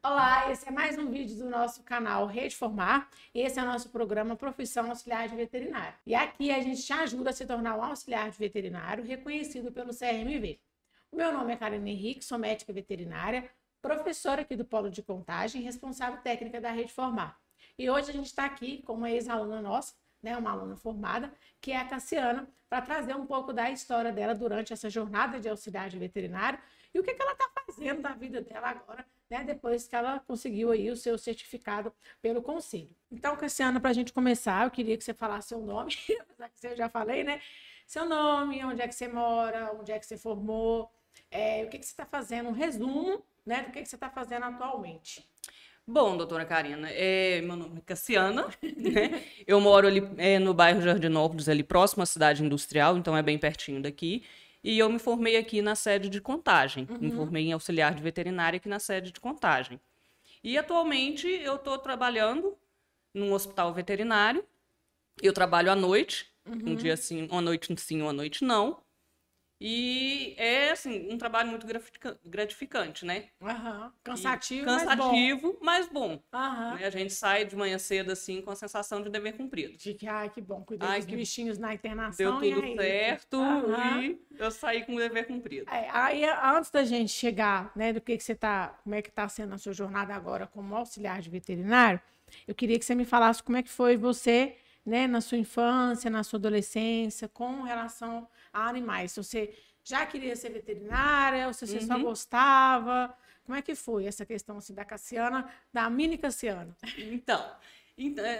Olá, esse é mais um vídeo do nosso canal Rede Formar. Esse é o nosso programa Profissão Auxiliar de Veterinário. E aqui a gente te ajuda a se tornar um auxiliar de veterinário reconhecido pelo CRMV. O meu nome é Karine Henrique, sou médica veterinária, professora aqui do Polo de Contagem, responsável técnica da Rede Formar. E hoje a gente está aqui com uma ex-aluna nossa, uma aluna formada, que é a Cassiana, para trazer um pouco da história dela durante essa jornada de auxiliar de veterinário e o que ela está fazendo da vida dela agora, depois que ela conseguiu aí o seu certificado pelo conselho. Então, Cassiana, para a gente começar, eu queria que você falasse seu nome, apesar que eu já falei, seu nome, onde é que você mora, onde é que você formou, o que você está fazendo, um resumo, do que você está fazendo atualmente. Bom, doutora Karina, meu nome é Cassiana, né? Eu moro ali no bairro Jardinópolis, ali próximo à cidade industrial, então é bem pertinho daqui. E eu me formei aqui na sede de Contagem, me formei em auxiliar de veterinária aqui na sede de Contagem. E atualmente eu estou trabalhando num hospital veterinário, eu trabalho à noite, um dia sim, uma noite sim, uma noite não. E é, assim, um trabalho muito gratificante, né? Cansativo, mas bom. Né? A gente sai de manhã cedo, assim, com a sensação de dever cumprido. De que, que bom, cuidar dos bichinhos na internação. Deu tudo certo e eu saí com o dever cumprido. Aí, antes da gente chegar, do que você tá, como é que está sendo a sua jornada agora como auxiliar de veterinário, eu queria que você me falasse como é que foi você, na sua infância, na sua adolescência, com relação a animais. Se você já queria ser veterinária, ou se você só gostava, como é que foi essa questão assim, da Cassiana, da mini Cassiana? Então,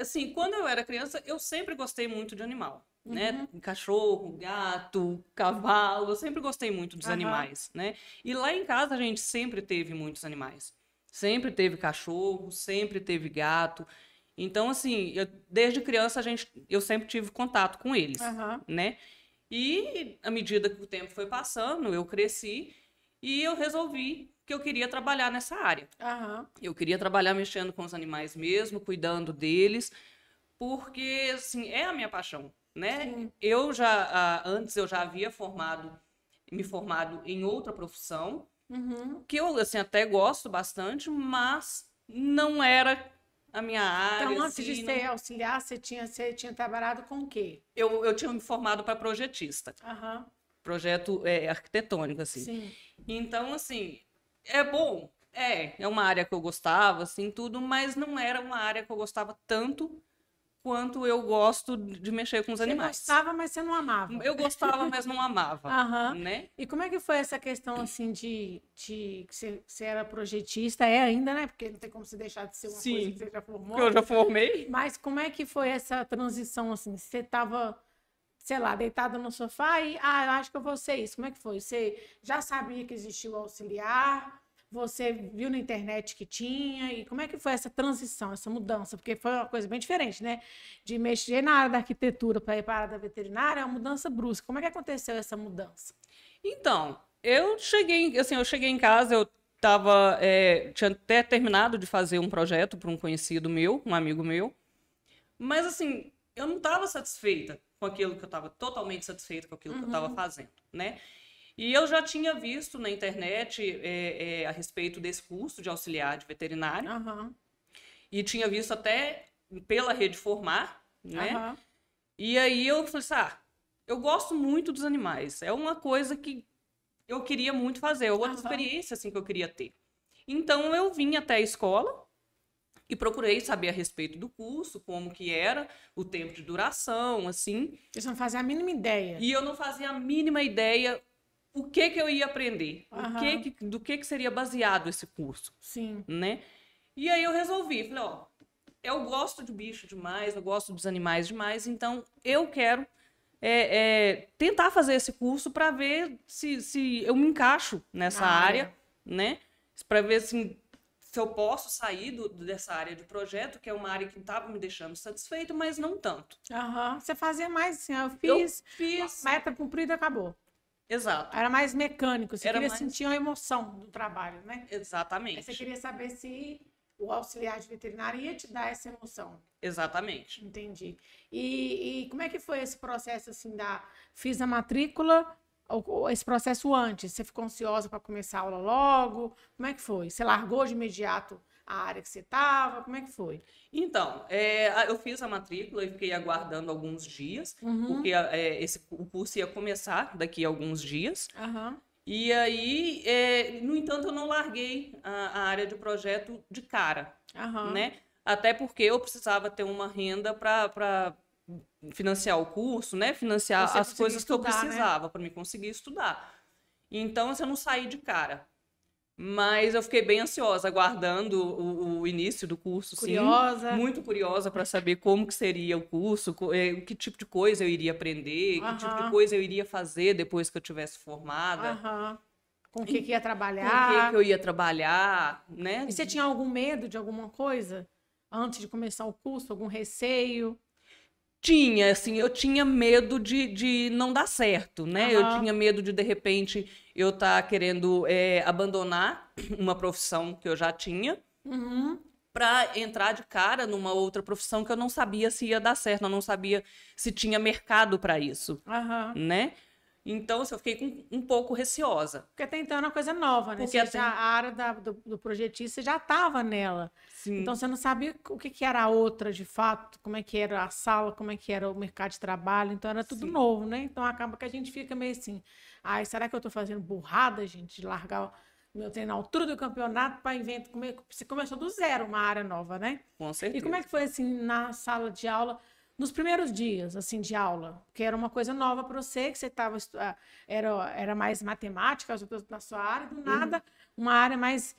assim, quando eu era criança, eu sempre gostei muito de animal, né? Cachorro, gato, cavalo, eu sempre gostei muito dos animais, né? E lá em casa a gente sempre teve muitos animais. Sempre teve cachorro, sempre teve gato. Então, assim, desde criança eu sempre tive contato com eles, né? E à medida que o tempo foi passando, eu cresci e eu resolvi que eu queria trabalhar nessa área. Eu queria trabalhar mexendo com os animais mesmo, cuidando deles, porque, assim, é a minha paixão, né? Sim. Antes eu já havia me formado em outra profissão, que eu, assim, até gosto bastante, mas não era a minha área. Então, antes de ser auxiliar, você tinha trabalhado com o quê? Eu tinha me formado para projetista. Projeto arquitetônico, assim. Sim. Então, assim, é bom. É uma área que eu gostava, assim, tudo, mas não era uma área que eu gostava tanto quanto eu gosto de mexer com os animais. Você gostava, mas você não amava. Eu gostava, mas não amava, né? E como é que foi essa questão, assim, de que você era projetista? É ainda, né? Porque não tem como você deixar de ser uma coisa que você já formou. Que eu já formei. Mas como é que foi essa transição, assim? Você estava, sei lá, deitada no sofá e, eu acho que eu vou ser isso. Como é que foi? Você já sabia que existia o auxiliar? Você viu na internet que tinha? E como é que foi essa transição, essa mudança? Porque foi uma coisa bem diferente, né? De mexer na área da arquitetura para ir para a área da veterinária, é uma mudança brusca. Como é que aconteceu essa mudança? Então, eu cheguei em casa, tinha até terminado de fazer um projeto para um conhecido meu, um amigo meu, mas assim, eu não estava satisfeita com aquilo que eu estava, totalmente satisfeita com aquilo que eu estava fazendo, né? E eu já tinha visto na internet a respeito desse curso de auxiliar de veterinário. E tinha visto até pela Rede Formar, né? E aí eu falei assim, eu gosto muito dos animais. É uma coisa que eu queria muito fazer, é outra experiência assim, que eu queria ter. Então eu vim até a escola e procurei saber a respeito do curso, como que era, o tempo de duração, assim. Você não fazia a mínima ideia. E eu não fazia a mínima ideia o que eu ia aprender, do que seria baseado esse curso. Sim. Né? E aí eu resolvi, falei, eu gosto de bicho demais, eu gosto dos animais demais, então eu quero tentar fazer esse curso para ver se eu me encaixo nessa área, né? Para ver se eu posso sair dessa área de projeto, que é uma área que estava me deixando satisfeito, mas não tanto. Você fazia mais assim, eu fiz, meta cumprida, acabou. Exato. Era mais mecânico, você queria sentir a emoção do trabalho, né? Exatamente. Aí você queria saber se o auxiliar de veterinária ia te dar essa emoção. Exatamente. Entendi. E como é que foi esse processo, assim, fiz a matrícula, esse processo antes? Você ficou ansiosa para começar a aula logo? Como é que foi? Você largou de imediato a área que você estava? Como é que foi? Então, eu fiz a matrícula e fiquei aguardando alguns dias, porque o curso ia começar daqui a alguns dias. E aí, no entanto, eu não larguei a área de projeto de cara, né? Até porque eu precisava ter uma renda para financiar o curso, né? Financiar as coisas que eu precisava, né? Para me conseguir estudar. Então, eu não saí de cara. Mas eu fiquei bem ansiosa, aguardando o início do curso, curiosa. Sim. Muito curiosa para saber como que seria o curso, que tipo de coisa eu iria aprender, que tipo de coisa eu iria fazer depois que eu tivesse formada. Com o que ia trabalhar. Com o que eu ia trabalhar, né? E você tinha algum medo de alguma coisa antes de começar o curso? Algum receio? Tinha, assim, eu tinha medo de não dar certo, né? Eu tinha medo de repente, eu estar querendo abandonar uma profissão que eu já tinha para entrar de cara numa outra profissão que eu não sabia se ia dar certo, eu não sabia se tinha mercado para isso, né? Então, eu fiquei um pouco receosa. Porque até então era uma coisa nova, né? A área do projetista já estava nela. Sim. Então, você não sabia o que era a outra, de fato, como é que era a sala, como é que era o mercado de trabalho. Então, era tudo novo, né? Então, acaba que a gente fica meio assim, ai, será que eu estou fazendo burrada, gente, de largar o meu treino na altura do campeonato para inventar? Você começou do zero, uma área nova, né? Com certeza. E como é que foi, assim, na sala de aula, nos primeiros dias, assim, de aula, que era uma coisa nova para você, que você estava era mais matemática, na sua área, do nada, uma área mais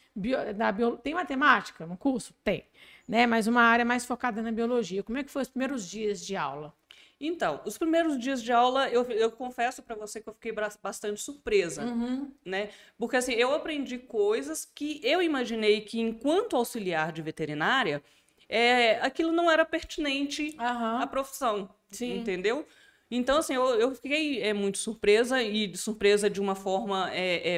tem matemática no curso? Tem, né? Mas uma área mais focada na biologia. Como é que foi os primeiros dias de aula? Então, os primeiros dias de aula, eu confesso para você que eu fiquei bastante surpresa, né? Porque, assim, eu aprendi coisas que eu imaginei que, enquanto auxiliar de veterinária, aquilo não era pertinente à profissão, entendeu? Então, assim, eu fiquei muito surpresa, e surpresa de uma forma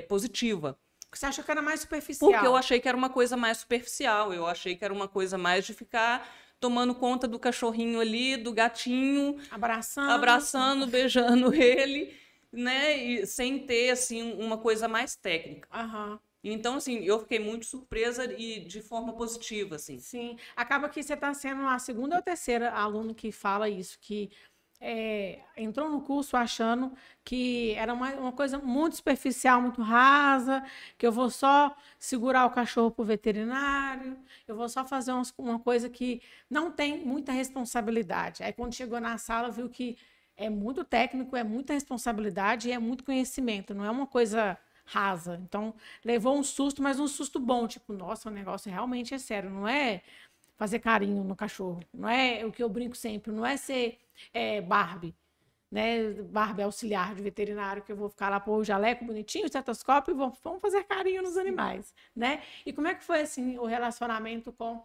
positiva. Você achou que era mais superficial? Porque eu achei que era uma coisa mais superficial, eu achei que era uma coisa mais de ficar tomando conta do cachorrinho ali, do gatinho, abraçando, beijando ele, né? E sem ter, assim, uma coisa mais técnica. Então, assim, eu fiquei muito surpresa e de forma positiva, assim. Sim. Acaba que você está sendo a segunda ou terceira aluno que fala isso, que entrou no curso achando que era uma coisa muito superficial, muito rasa, que eu vou só segurar o cachorro para o veterinário, eu vou só fazer uma coisa que não tem muita responsabilidade. Aí, quando chegou na sala, viu que é muito técnico, é muita responsabilidade e é muito conhecimento, não é uma coisa rasa. Então, levou um susto, mas um susto bom, tipo, nossa, o negócio realmente é sério, não é fazer carinho no cachorro, não é o que eu brinco sempre, não é ser Barbie, né? Barbie auxiliar de veterinário, que eu vou ficar lá pôr o jaleco bonitinho, o estetoscópio e vamos fazer carinho nos animais, né? E como é que foi, assim, o relacionamento com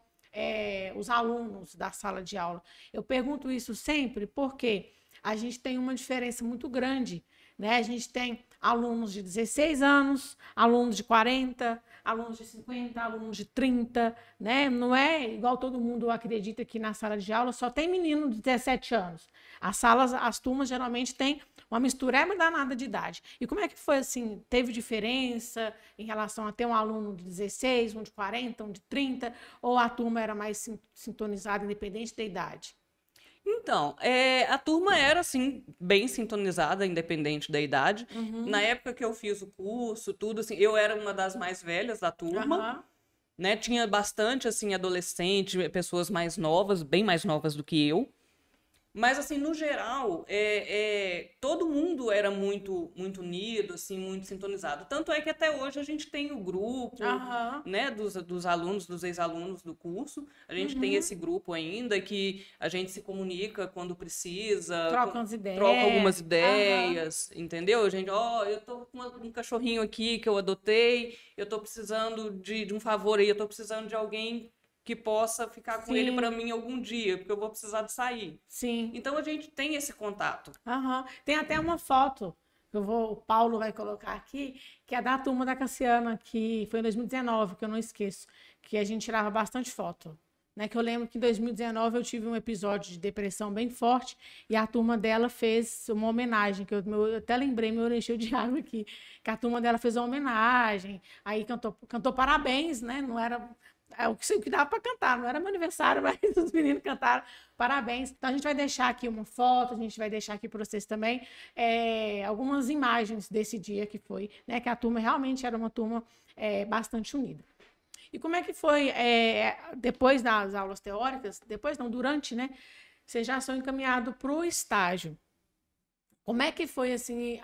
os alunos da sala de aula? Eu pergunto isso sempre porque a gente tem uma diferença muito grande, né? A gente tem alunos de 16 anos, alunos de 40, alunos de 50, alunos de 30, né? Não é igual todo mundo acredita que na sala de aula só tem menino de 17 anos. As turmas geralmente têm uma mistureba danada de idade. E como é que foi, assim? Teve diferença em relação a ter um aluno de 16, um de 40, um de 30, ou a turma era mais sintonizada, independente da idade? Então, a turma era, assim, bem sintonizada, independente da idade. Na época que eu fiz o curso, tudo, assim, eu era uma das mais velhas da turma, né? Tinha bastante, assim, adolescente, pessoas mais novas, bem mais novas do que eu. Mas, assim, no geral, todo mundo era muito, muito unido, assim, muito sintonizado. Tanto é que até hoje a gente tem o grupo, né, dos alunos, dos ex-alunos do curso. A gente tem esse grupo ainda que a gente se comunica quando precisa. Troca algumas ideias, entendeu? A gente, eu tô com um cachorrinho aqui que eu adotei, eu tô precisando de um favor aí, eu tô precisando de alguém que possa ficar com ele para mim algum dia, porque eu vou precisar de sair. Sim. Então a gente tem esse contato. Tem até uma foto que o Paulo vai colocar aqui, que é da turma da Cassiana, que foi em 2019, que eu não esqueço, que a gente tirava bastante foto. Né? Que eu lembro que em 2019 eu tive um episódio de depressão bem forte e a turma dela fez uma homenagem, que eu até lembrei, meu olho encheu de água aqui, que a turma dela fez uma homenagem, aí cantou parabéns, né? Não era o que dava para cantar, não era meu aniversário, mas os meninos cantaram, parabéns. Então a gente vai deixar aqui uma foto, a gente vai deixar aqui para vocês também algumas imagens desse dia que foi, né? Que a turma realmente era uma turma bastante unida. E como é que foi, depois das aulas teóricas, depois não, durante, né? Vocês já são encaminhados para o estágio. Como é que foi, assim,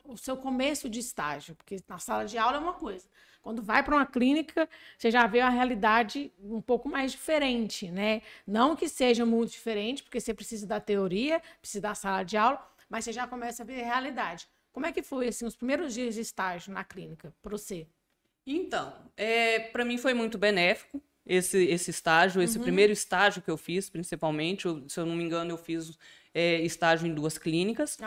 o seu começo de estágio? Porque na sala de aula é uma coisa. Quando vai para uma clínica, você já vê a realidade um pouco mais diferente, né? Não que seja muito diferente, porque você precisa da teoria, precisa da sala de aula, mas você já começa a ver a realidade. Como é que foi, assim, os primeiros dias de estágio na clínica, para você? Então, para mim foi muito benéfico esse estágio, esse primeiro estágio que eu fiz, principalmente. Se eu não me engano, eu fiz estágio em 2 clínicas.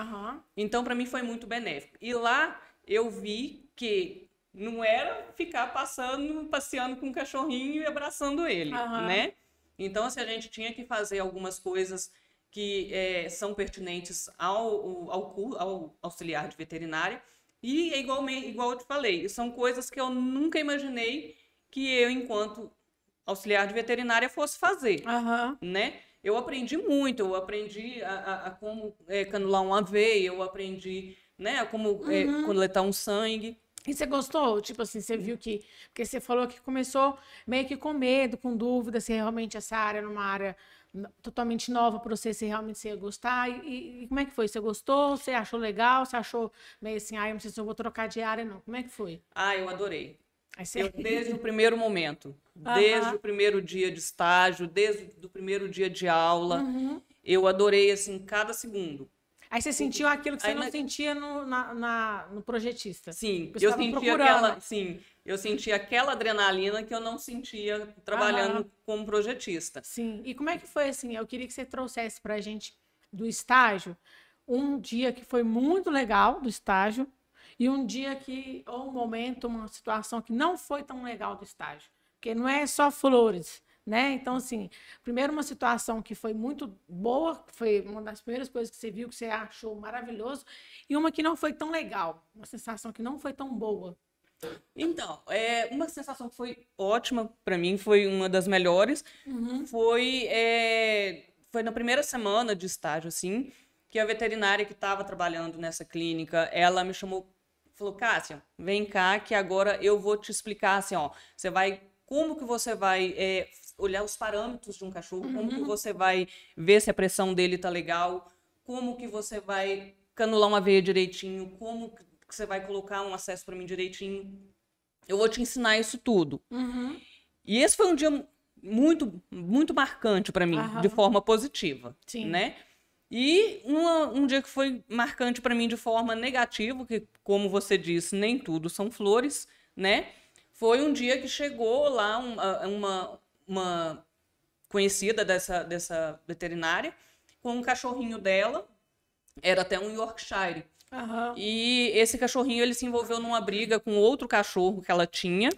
Então, para mim foi muito benéfico. E lá eu vi que não era ficar passeando com um cachorrinho e abraçando ele, né? Então, assim, a gente tinha que fazer algumas coisas que são pertinentes ao auxiliar de veterinária. E é igual eu te falei, são coisas que eu nunca imaginei que eu, enquanto auxiliar de veterinária, fosse fazer, né? Eu aprendi muito, eu aprendi a como canular uma veia, eu aprendi, né, a como coletar um sangue. E você gostou? Tipo assim, você viu que... Porque você falou que começou meio que com medo, com dúvida, se realmente essa área era uma área totalmente nova para você, se realmente você ia gostar. E como é que foi? Você gostou? Você achou legal? Você achou meio assim, eu não sei se eu vou trocar de área, não. Como é que foi? Eu adorei. Você... Desde o primeiro momento, desde o primeiro dia de estágio, desde o primeiro dia de aula, eu adorei, assim, cada segundo. Aí você sentiu aquilo que você não sentia no projetista? Sim, eu senti aquela adrenalina que eu não sentia trabalhando como projetista. Sim, e como é que foi assim? Eu queria que você trouxesse pra gente do estágio um dia que foi muito legal do estágio e um dia ou um momento, uma situação que não foi tão legal do estágio. Porque não é só flores, né? Então, assim, primeiro uma situação que foi muito boa, foi uma das primeiras coisas que você viu, que você achou maravilhoso, e uma que não foi tão legal, uma sensação que não foi tão boa. Então, uma sensação que foi ótima para mim, foi uma das melhores, foi na primeira semana de estágio, assim, que a veterinária que estava trabalhando nessa clínica, ela me chamou, falou, Cássia, vem cá que agora eu vou te explicar, assim, ó, como que você vai olhar os parâmetros de um cachorro, como que você vai ver se a pressão dele tá legal, como que você vai canular uma veia direitinho, como que você vai colocar um acesso para mim direitinho. Eu vou te ensinar isso tudo. E esse foi um dia muito, muito marcante para mim, de forma positiva, né? E um dia que foi marcante para mim de forma negativa, que, como você disse, nem tudo são flores, né? Foi um dia que chegou lá uma conhecida dessa veterinária com um cachorrinho dela, era até um Yorkshire. E esse cachorrinho, ele se envolveu numa briga com outro cachorro que ela tinha.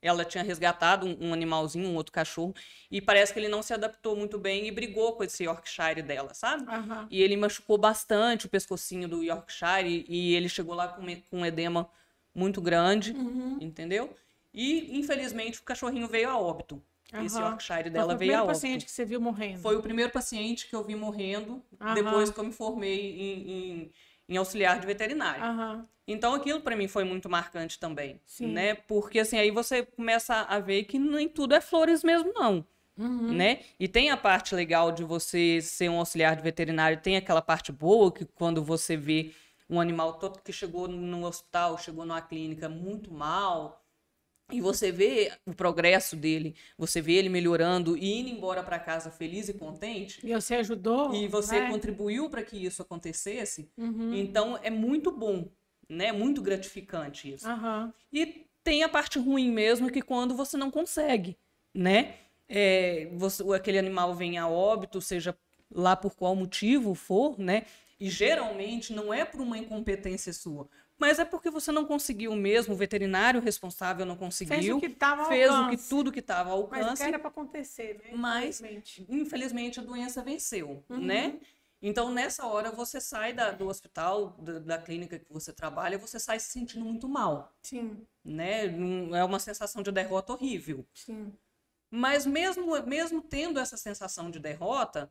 Ela tinha resgatado um animalzinho, um outro cachorro, e parece que ele não se adaptou muito bem e brigou com esse Yorkshire dela, sabe? E ele machucou bastante o pescocinho do Yorkshire e ele chegou lá com um edema muito grande, entendeu? E, infelizmente, o cachorrinho veio a óbito. Esse Yorkshire dela veio a óbito. Foi o primeiro paciente que você viu morrendo? Foi o primeiro paciente que eu vi morrendo depois que eu me formei em auxiliar de veterinário. Então, aquilo para mim foi muito marcante também, né? Porque, assim, aí você começa a ver que nem tudo é flores mesmo, não. Né? E tem a parte legal de você ser um auxiliar de veterinário, tem aquela parte boa que quando você vê um animal todo que chegou no hospital, chegou numa clínica muito mal, e você vê o progresso dele, você vê ele melhorando e indo embora para casa feliz e contente. E você ajudou. E você contribuiu para que isso acontecesse. Então, é muito bom, né? Muito gratificante isso. E tem a parte ruim mesmo, que quando você não consegue, né? Aquele animal vem a óbito, seja lá por qual motivo for, né? E geralmente não é por uma incompetência sua, mas é porque você não conseguiu mesmo, o veterinário responsável não conseguiu. Fez tudo que estava ao alcance. Mas era para acontecer, né? Mas, infelizmente, a doença venceu, né? Então, nessa hora, você sai do hospital, da clínica que você trabalha, você sai se sentindo muito mal. Sim. Né? É uma sensação de derrota horrível. Sim. Mas mesmo tendo essa sensação de derrota,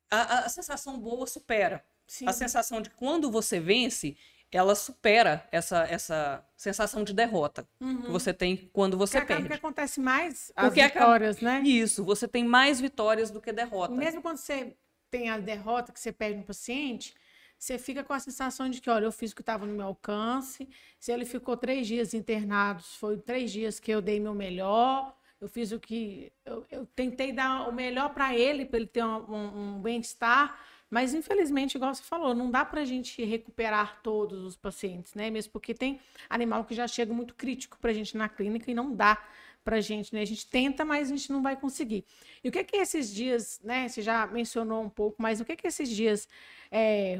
a sensação boa supera. Sim. A sensação de quando você vence, ela supera essa sensação de derrota que você tem quando você perde. Porque acontece mais as vitórias, né? Isso, você tem mais vitórias do que derrota. E mesmo quando você tem a derrota, que você perde um paciente, você fica com a sensação de que, olha, eu fiz o que estava no meu alcance, se ele ficou 3 dias internado, foi 3 dias que eu dei meu melhor, eu fiz o que... Eu tentei dar o melhor para ele ter um bem-estar, mas infelizmente, igual você falou, não dá para a gente recuperar todos os pacientes, né? Mesmo porque tem animal que já chega muito crítico para a gente na clínica e não dá pra gente, né? A gente tenta, mas a gente não vai conseguir. E o que é esses dias, né? Você já mencionou um pouco, mas o que é esses dias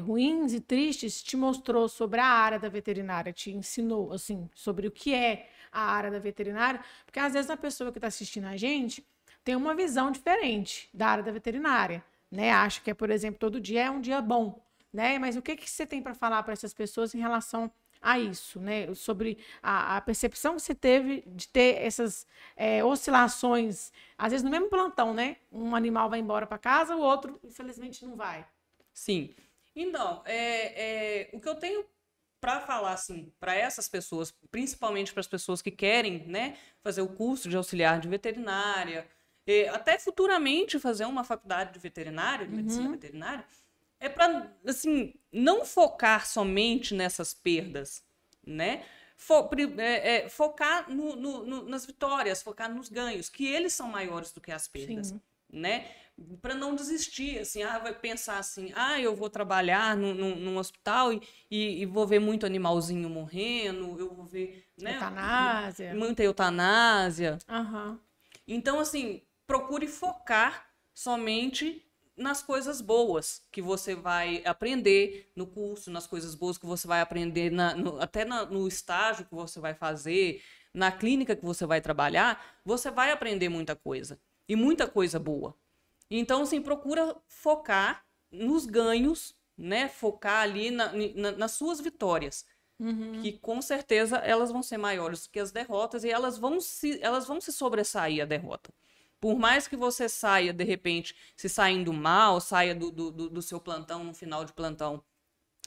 ruins e tristes te mostrou sobre a área da veterinária, te ensinou, assim, sobre o que é a área da veterinária? Porque às vezes a pessoa que está assistindo a gente tem uma visão diferente da área da veterinária, né? Acha que, por exemplo, todo dia é um dia bom, né? Mas o que você tem para falar para essas pessoas em relação a isso, né? Sobre a percepção que você teve de ter essas oscilações, às vezes no mesmo plantão, né? Um animal vai embora para casa, o outro, infelizmente, não vai. Sim. Então, o que eu tenho para falar, assim, para essas pessoas, principalmente para as pessoas que querem, né, fazer o curso de auxiliar de veterinária, até futuramente fazer uma faculdade de veterinária, de medicina veterinária, é para, assim, não focar somente nessas perdas, né? Focar nas vitórias, focar nos ganhos, que eles são maiores do que as perdas, né? Para não desistir, assim, vai pensar assim, eu vou trabalhar num hospital e vou ver muito animalzinho morrendo, eu vou ver, né? Eutanásia. Muita eutanásia. Uhum. Então, assim, procure focar somente nas coisas boas que você vai aprender no curso, nas coisas boas que você vai aprender até no estágio que você vai fazer, na clínica que você vai trabalhar, você vai aprender muita coisa. E muita coisa boa. Então, assim, procura focar nos ganhos, né? Focar ali nas suas vitórias. Que com certeza elas vão ser maiores que as derrotas e elas vão se sobressair a derrota. Por mais que você saia, de repente, se saindo mal, saia do seu plantão, no final de plantão,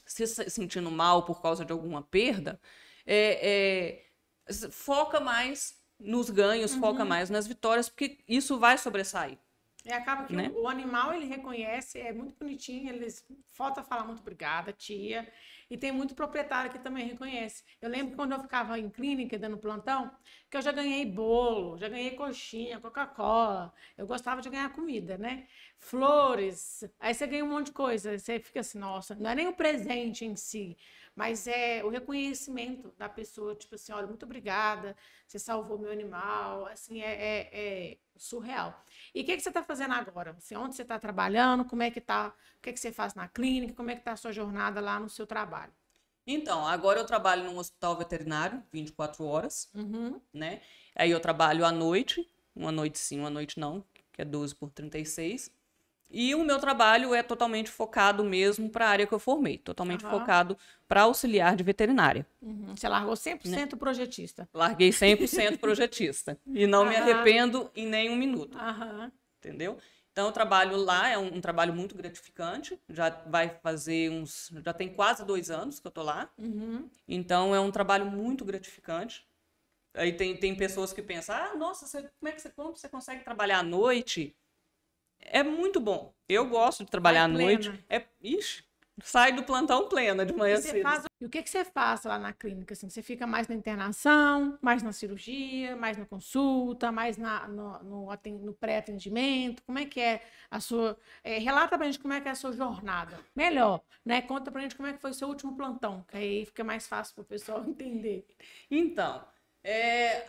se sentindo mal por causa de alguma perda, foca mais nos ganhos, foca mais nas vitórias, porque isso vai sobressair. Acaba que o animal, ele reconhece, é muito bonitinho, eles falta falar muito obrigada, tia. E tem muito proprietário que também reconhece. Eu lembro que quando eu ficava em clínica, dando plantão, que eu já ganhei bolo, já ganhei coxinha, Coca-Cola. Eu gostava de ganhar comida, né? Flores. Aí você ganha um monte de coisa. Você fica assim, nossa, não é nem o presente em si, mas é o reconhecimento da pessoa. Tipo assim, olha, muito obrigada, você salvou meu animal. Assim, é surreal. E o que você está fazendo agora? Assim, onde você está trabalhando? Como é que tá? O que você faz na clínica? Como é que está a sua jornada lá no seu trabalho? Então, agora eu trabalho num hospital veterinário, 24 horas, né? Aí eu trabalho à noite, uma noite sim, uma noite não, que é 12 por 36. E o meu trabalho é totalmente focado mesmo para a área que eu formei, totalmente focado para auxiliar de veterinária. Você largou 100% projetista. Larguei 100% projetista. E não me arrependo em nenhum minuto. Entendeu? Então, o trabalho lá é um trabalho muito gratificante. Já tem quase 2 anos que eu tô lá. Então, é um trabalho muito gratificante. Aí tem pessoas que pensam, nossa, como você consegue trabalhar à noite? É muito bom. Eu gosto de trabalhar à noite. Sai do plantão plena de manhã cedo. E o que você faz lá na clínica? Assim, você fica mais na internação, mais na cirurgia, mais na consulta, mais no pré-atendimento? Como é que é a sua... relata pra gente como é que é a sua jornada. Melhor, né? Conta pra gente como é que foi o seu último plantão, que aí fica mais fácil pro pessoal entender. Então,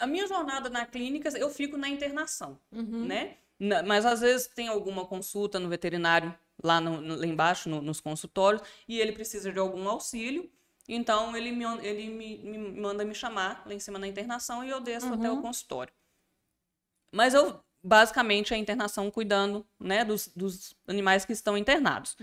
a minha jornada na clínica, eu fico na internação, né? Mas às vezes tem alguma consulta no veterinário lá embaixo, nos consultórios, e ele precisa de algum auxílio, então ele me manda me chamar lá em cima na internação e eu desço até o consultório. Mas basicamente a internação cuidando, né, dos animais que estão internados.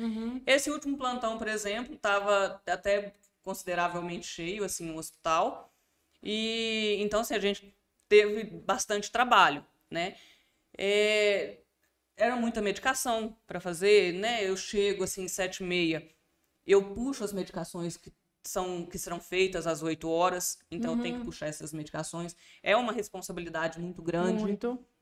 Esse último plantão, por exemplo, estava até consideravelmente cheio, assim, o hospital. E então, assim, a gente teve bastante trabalho, né? Era muita medicação para fazer, né? Eu chego, assim, 7h30, eu puxo as medicações que serão feitas às 8 horas, então eu tenho que puxar essas medicações. É uma responsabilidade muito grande.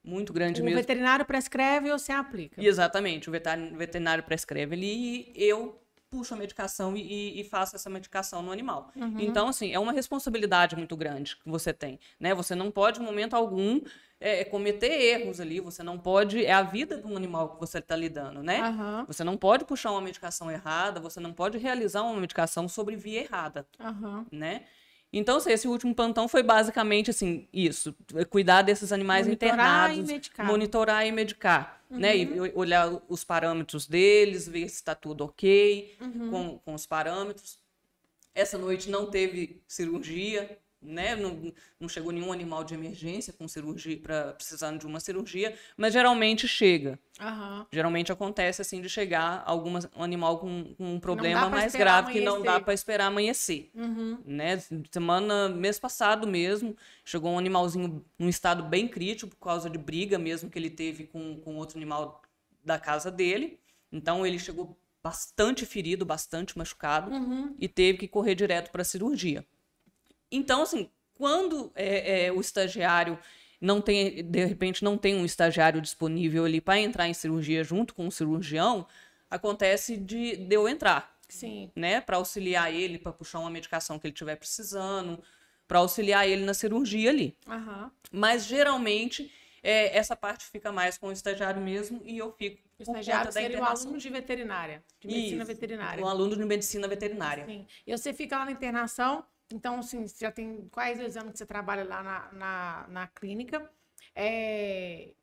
Muito grande mesmo. O veterinário prescreve ou você aplica? Exatamente, o veterinário prescreve ali e eu puxo a medicação e faço essa medicação no animal. Então, assim, é uma responsabilidade muito grande que você tem, né? Você não pode, em momento algum, cometer erros ali, você não pode... É a vida de um animal que você está lidando, né? Você não pode puxar uma medicação errada, você não pode realizar uma medicação sobre via errada, né? Então, assim, esse último plantão foi basicamente, assim, isso. Cuidar desses animais internados. Monitorar e medicar. Né? E olhar os parâmetros deles, ver se está tudo ok com os parâmetros. Essa noite não teve cirurgia, né? Não chegou nenhum animal de emergência com cirurgia, precisando de uma cirurgia, mas geralmente chega. Geralmente acontece assim de chegar um animal com um problema mais grave que não dá para esperar amanhecer. Né? Mês passado mesmo, chegou um animalzinho num estado bem crítico por causa de briga mesmo que ele teve com outro animal da casa dele. Então ele chegou bastante ferido, bastante machucado e teve que correr direto para a cirurgia. Então, assim, quando o estagiário de repente não tem um estagiário disponível ali para entrar em cirurgia junto com o cirurgião, acontece de eu entrar. Sim. Né? Para auxiliar ele, para puxar uma medicação que ele estiver precisando, para auxiliar ele na cirurgia ali. Mas, geralmente, essa parte fica mais com o estagiário mesmo e eu fico o estagiário seria um aluno de veterinária, de medicina veterinária. Um aluno de medicina veterinária. Sim. E você fica lá na internação. Então, assim, já tem quase 2 anos que você trabalha lá na clínica. E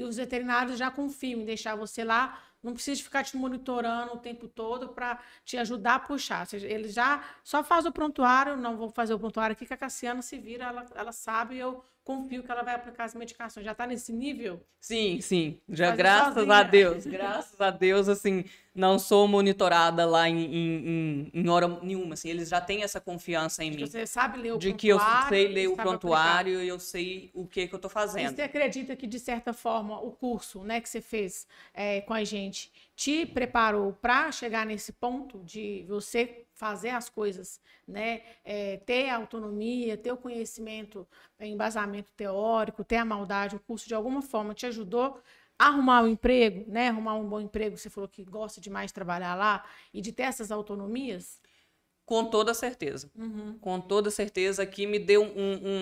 os veterinários já confiam em deixar você lá. Não precisa ficar te monitorando o tempo todo para te ajudar a puxar. Ou seja, eles já só fazem o prontuário. Não vou fazer o prontuário aqui, que a Cassiana se vira, ela sabe, eu confio que ela vai aplicar as medicações. Já está nesse nível? Sim, sim. Já, graças a Deus. Graças a Deus, assim, não sou monitorada lá em hora nenhuma. Assim, eles já têm essa confiança em mim. Você sabe ler o prontuário. De que eu sei ler o prontuário e eu sei o que eu estou fazendo. E você acredita que, de certa forma, o curso, né, que você fez com a gente te preparou para chegar nesse ponto de você fazer as coisas, né, ter a autonomia, ter o conhecimento, embasamento teórico, ter a maldade, o curso de alguma forma te ajudou a arrumar um emprego, né, arrumar um bom emprego, você falou que gosta demais de trabalhar lá, e de ter essas autonomias? Com toda certeza. Com toda certeza que me deu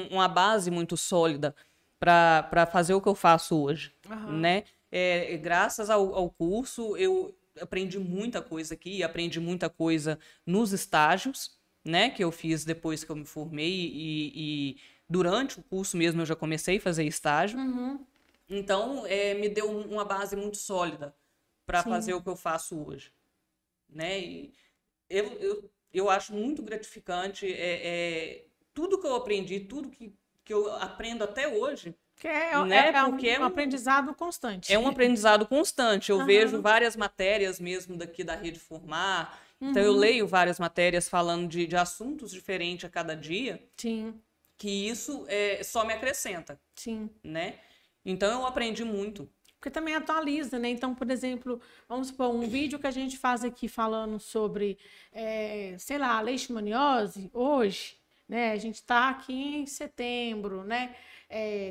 uma base muito sólida para fazer o que eu faço hoje, né? Graças ao curso, eu aprendi muita coisa aqui, aprendi muita coisa nos estágios, né, que eu fiz depois que eu me formei e durante o curso mesmo eu já comecei a fazer estágio. Então, me deu uma base muito sólida para fazer o que eu faço hoje, né? E eu acho muito gratificante tudo que eu aprendi, tudo que eu aprendo até hoje. Porque é um aprendizado constante. É um aprendizado constante. Eu vejo várias matérias mesmo daqui da Rede Formar. Então, eu leio várias matérias falando de assuntos diferentes a cada dia. Sim. Que isso só me acrescenta. Sim. Né? Então, eu aprendi muito. Porque também atualiza, né? Então, por exemplo, vamos supor, um vídeo que a gente faz aqui falando sobre, sei lá, leishmaniose, hoje, né? A gente está aqui em setembro, né?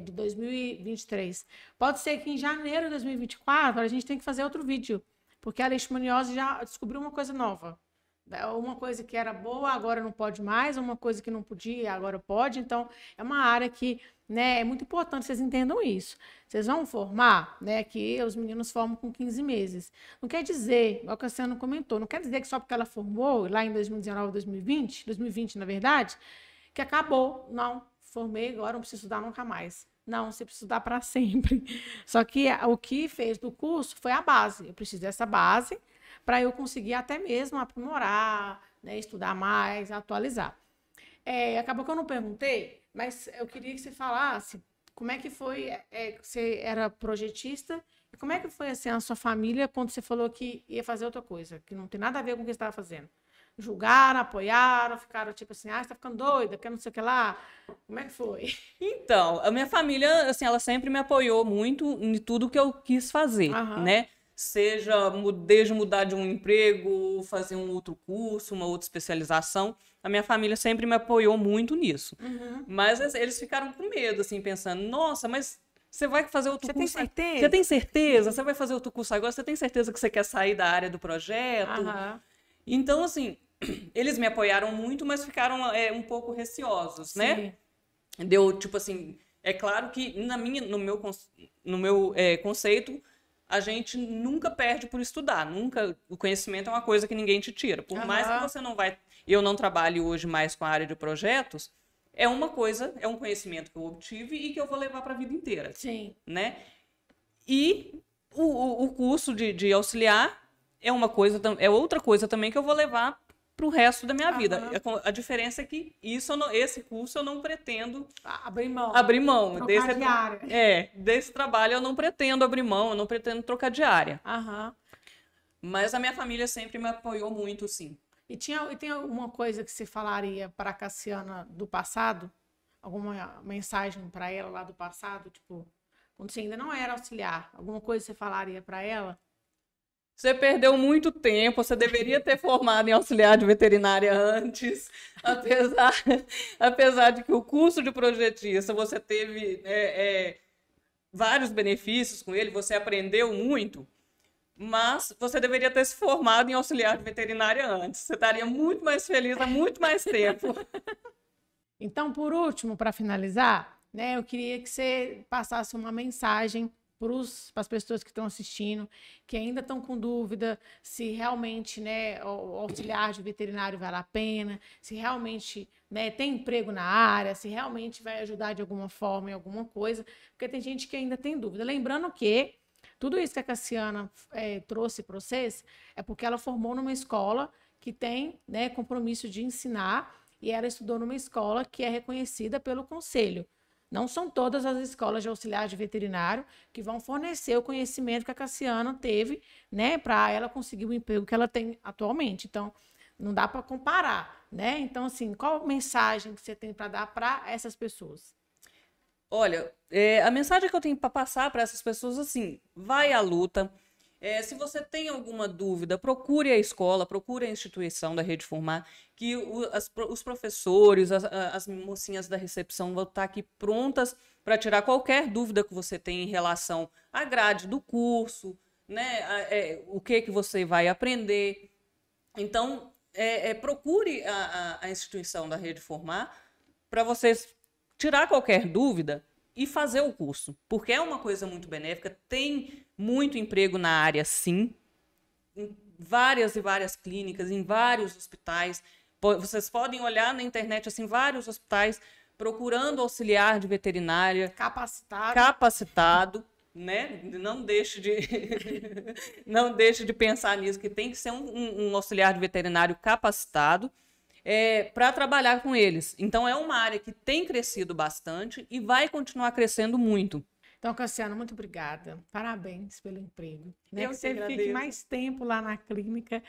De 2023. Pode ser que em janeiro de 2024 a gente tem que fazer outro vídeo, porque a leishmaniose já descobriu uma coisa nova. Uma coisa que era boa, agora não pode mais, uma coisa que não podia, agora pode. Então, é uma área que, né, é muito importante que vocês entendam isso. Vocês vão formar, né, que os meninos formam com 15 meses. Não quer dizer, igual que a Cassiana comentou, não quer dizer que só porque ela formou lá em 2019, 2020, na verdade, que acabou. Não, formei, agora não preciso estudar nunca mais. Não, você precisa estudar para sempre. Só que o que fez do curso foi a base. Eu preciso dessa base para eu conseguir até mesmo aprimorar, né, estudar mais, atualizar. Acabou que eu não perguntei, mas eu queria que você falasse como é que foi? Você era projetista, e como é que foi assim, a sua família quando você falou que ia fazer outra coisa, que não tem nada a ver com o que você estava fazendo? Julgaram, apoiaram, ficaram tipo assim, você tá ficando doida, quer não sei o que lá. Como é que foi? Então, a minha família, assim, ela sempre me apoiou muito em tudo que eu quis fazer, Aham. né? Seja desde mudar de um emprego, fazer um outro curso, uma outra especialização, a minha família sempre me apoiou muito nisso. Uhum. Mas eles ficaram com medo, assim, pensando, nossa, mas você vai fazer outro Você tem curso? certeza? Você tem certeza? Você vai fazer outro curso agora? Você tem certeza que você quer sair da área do projeto? Aham. Então, assim, eles me apoiaram muito, mas ficaram um pouco receosos, né? Sim. Deu, tipo assim, é claro que no meu conceito, a gente nunca perde por estudar, nunca, o conhecimento é uma coisa que ninguém te tira. Por mais que Aham. você não vai, eu não trabalhe hoje mais com a área de projetos, é uma coisa, é um conhecimento que eu obtive e que eu vou levar para a vida inteira, Sim. né? E o curso de auxiliar é uma coisa, é outra coisa também que eu vou levar para o resto da minha vida. Aham. A diferença é que esse curso eu não pretendo Abrir mão. abrir mão. Trocar de área. Desse trabalho eu não pretendo abrir mão, eu não pretendo trocar de área. Aham. Mas a minha família sempre me apoiou muito, sim. E tem alguma coisa que você falaria para a Cassiana do passado? Alguma mensagem para ela lá do passado? Tipo, quando você ainda não era auxiliar, alguma coisa você falaria para ela? Você perdeu muito tempo, você deveria ter formado em auxiliar de veterinária antes, apesar de que o curso de projetista você teve vários benefícios com ele, você aprendeu muito, mas você deveria ter se formado em auxiliar de veterinária antes. Você estaria muito mais feliz há muito mais tempo. Então, por último, para finalizar, né, eu queria que você passasse uma mensagem para as pessoas que estão assistindo, que ainda estão com dúvida se realmente, né, o auxiliar de veterinário vale a pena, se realmente, né, tem emprego na área, se realmente vai ajudar de alguma forma em alguma coisa, porque tem gente que ainda tem dúvida. Lembrando que tudo isso que a Cassiana trouxe para vocês é porque ela formou numa escola que tem, né, compromisso de ensinar, e ela estudou numa escola que é reconhecida pelo conselho. Não são todas as escolas de auxiliar de veterinário que vão fornecer o conhecimento que a Cassiana teve, né, para ela conseguir o emprego que ela tem atualmente. Então, não dá para comparar, né? Então, assim, qual mensagem que você tem para dar para essas pessoas? Olha, a mensagem que eu tenho para passar para essas pessoas, assim, vai à luta. Se você tem alguma dúvida, procure a escola, procure a instituição da Rede Formar, que os professores, as mocinhas da recepção vão estar aqui prontas para tirar qualquer dúvida que você tem em relação à grade do curso, né, o que você vai aprender. Então, procure a instituição da Rede Formar para vocês tirar qualquer dúvida e fazer o curso, porque é uma coisa muito benéfica, tem muito emprego na área, sim, em várias e várias clínicas, em vários hospitais. Vocês podem olhar na internet, assim, vários hospitais procurando auxiliar de veterinária capacitado, né? Não deixe não deixe de pensar nisso, que tem que ser um auxiliar de veterinário capacitado para trabalhar com eles. Então, é uma área que tem crescido bastante e vai continuar crescendo muito. Então, Cassiana, muito obrigada. Parabéns pelo emprego. Né? Eu Que que você agradeço. fique mais tempo lá na clínica.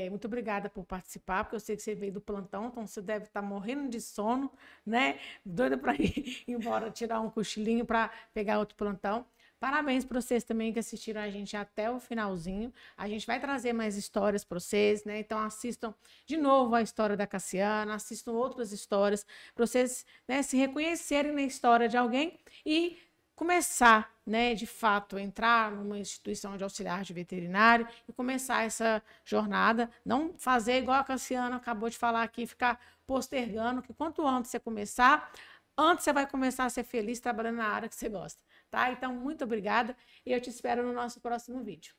Muito obrigada por participar, porque eu sei que você veio do plantão, então você deve estar morrendo de sono, né? Doida para ir embora, tirar um cochilinho para pegar outro plantão. Parabéns para vocês também que assistiram a gente até o finalzinho. A gente vai trazer mais histórias para vocês, né? Então assistam de novo a história da Cassiana, assistam outras histórias para vocês, né, se reconhecerem na história de alguém e começar, né, de fato, entrar numa instituição de auxiliar de veterinário e começar essa jornada. Não fazer igual a Cassiana acabou de falar aqui, ficar postergando, que quanto antes você começar, antes você vai começar a ser feliz trabalhando na área que você gosta. Tá? Então, muito obrigada e eu te espero no nosso próximo vídeo.